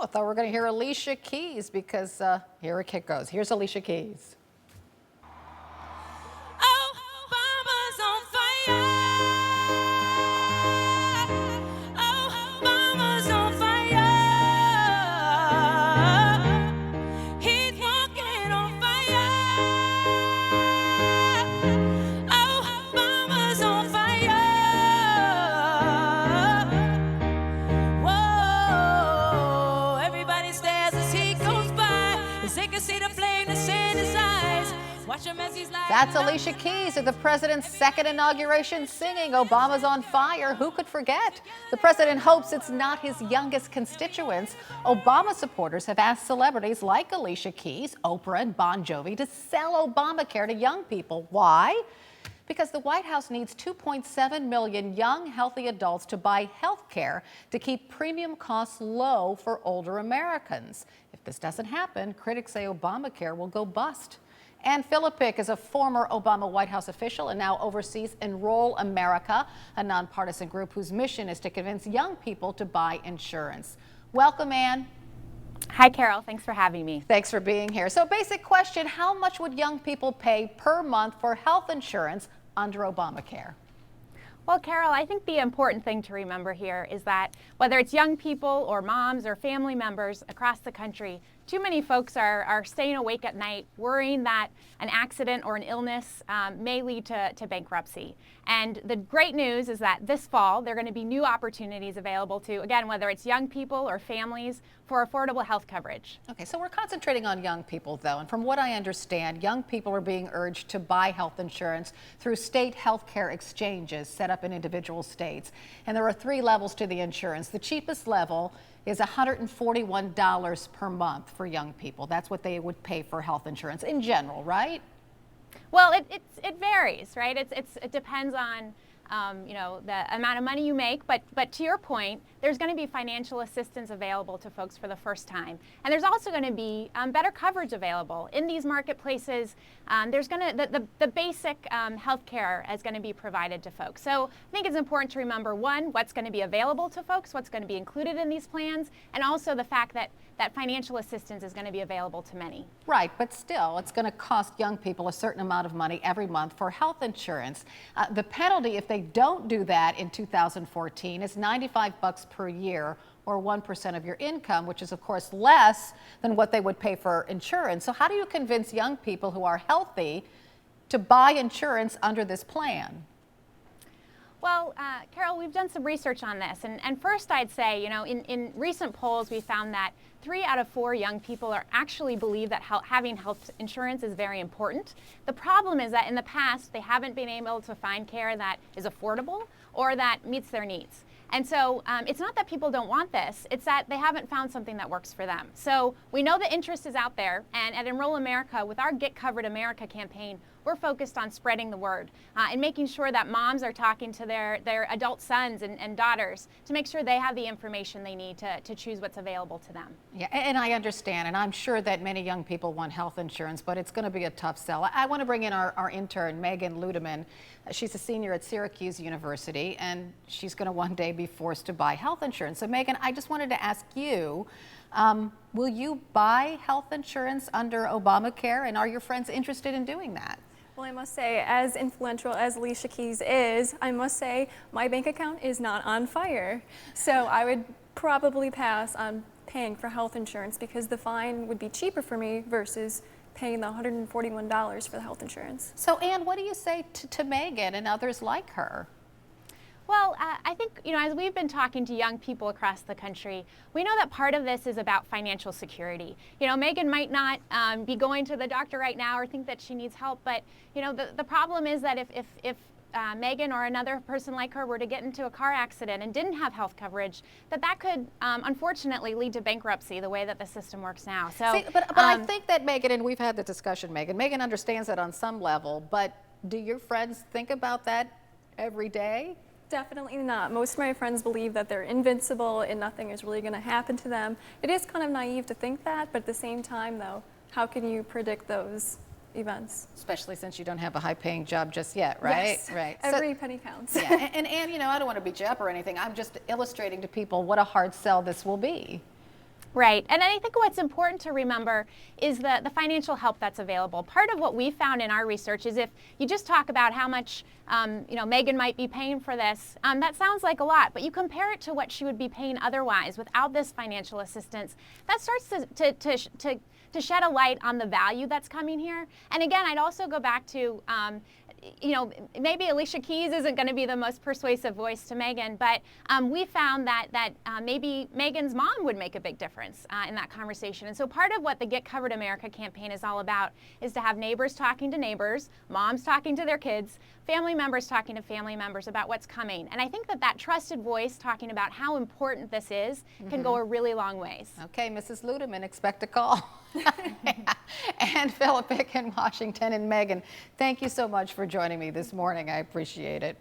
I thought we were going to hear Alicia Keys because here it goes. Here's Alicia Keys. Obama's on fire. Obama's on fire. He's walking on fire. Obama's on fire. Whoa, everybody stares as he goes by, as they can see the flame that's in his eyes. Watch him as he's like. That's Alicia Keys at the president's second inauguration singing Obama's on fire. Who could forget? The president hopes it's not his youngest constituents. Obama supporters have asked celebrities like Alicia Keys, Oprah, and Bon Jovi to sell Obamacare to young people. Why? Because the White House needs 2.7 million young, healthy adults to buy health care to keep premium costs low for older Americans. If this doesn't happen, critics say Obamacare will go bust. Ann Philippic is a former Obama White House official and now oversees Enroll America, a nonpartisan group whose mission is to convince young people to buy insurance. Welcome, Ann. Hi, Carol. Thanks for having me. Thanks for being here. So basic question, how much would young people pay per month for health insurance under Obamacare? Well, Carol, I think the important thing to remember here is that whether it's young people or moms or family members across the country, too many folks are staying awake at night worrying that an accident or an illness may lead to bankruptcy. And the great news is that this fall, there are going to be new opportunities available to, again, whether it's young people or families, for affordable health coverage. Okay, so we're concentrating on young people, though, and from what I understand, young people are being urged to buy health insurance through state health care exchanges set up in individual states. And there are 3 levels to the insurance. The cheapest level is $141 per month for young people. That's what they would pay for health insurance in general, right? Well, it varies, right? It depends on the amount of money you make, but to your point, there's going to be financial assistance available to folks for the first time, and there's also going to be better coverage available in these marketplaces. There's going to the basic health care is going to be provided to folks. So I think it's important to remember, one, what's going to be available to folks, what's going to be included in these plans, and also the fact that financial assistance is going to be available to many. Right, but still, it's going to cost young people a certain amount of money every month for health insurance. The penalty if they don't do that in 2014 is $95 per year, or 1% of your income, which is of course less than what they would pay for insurance. So how do you convince young people who are healthy to buy insurance under this plan? Well, Carol, we've done some research on this, and first I'd say, in recent polls we found that 3 out of 4 young people actually believe that having health insurance is very important. The problem is that in the past they haven't been able to find care that is affordable or that meets their needs. And so it's not that people don't want this, it's that they haven't found something that works for them. So we know the interest is out there, and at Enroll America, with our Get Covered America campaign, we're focused on spreading the word and making sure that moms are talking to their adult sons and daughters to make sure they have the information they need to choose what's available to them. Yeah, and I understand, and I'm sure that many young people want health insurance, but it's going to be a tough sell. I want to bring in our intern, Meghann Ludemann. She's a senior at Syracuse University, and she's going to one day be forced to buy health insurance. So Meghann, I just wanted to ask you, will you buy health insurance under Obamacare, and are your friends interested in doing that? Well, I must say, as influential as Alicia Keys is, I must say my bank account is not on fire. So I would probably pass on paying for health insurance because the fine would be cheaper for me versus paying the $141 for the health insurance. So Ann, what do you say to Meghann and others like her? Well, I think, as we've been talking to young people across the country, we know that part of this is about financial security. Meghann might not be going to the doctor right now or think that she needs help, but, the problem is that if Meghann or another person like her were to get into a car accident and didn't have health coverage, that could unfortunately lead to bankruptcy the way that the system works now. So, see, but I think that Meghann, and we've had the discussion, Meghann understands that on some level, but do your friends think about that every day? Definitely not. Most of my friends believe that they're invincible and nothing is really going to happen to them. It is kind of naive to think that, but at the same time, though, how can you predict those events? Especially since you don't have a high-paying job just yet, right? Yes. Right. Every penny counts. Yeah. And I don't want to beat you up or anything. I'm just illustrating to people what a hard sell this will be. Right, and I think what's important to remember is the financial help that's available. Part of what we found in our research is if you just talk about how much Meghann might be paying for this, that sounds like a lot, but you compare it to what she would be paying otherwise without this financial assistance, that starts to shed a light on the value that's coming here. And again, I'd also go back to maybe Alicia Keys isn't going to be the most persuasive voice to Meghann, but we found that maybe Meghan's mom would make a big difference in that conversation. And so part of what the Get Covered America campaign is all about is to have neighbors talking to neighbors, moms talking to their kids, family members talking to family members about what's coming. And I think that trusted voice talking about how important this is can go a really long ways. Okay, Mrs. Ludemann, expect a call. And Philip in Washington, and Meghann, thank you so much for joining me this morning. I appreciate it.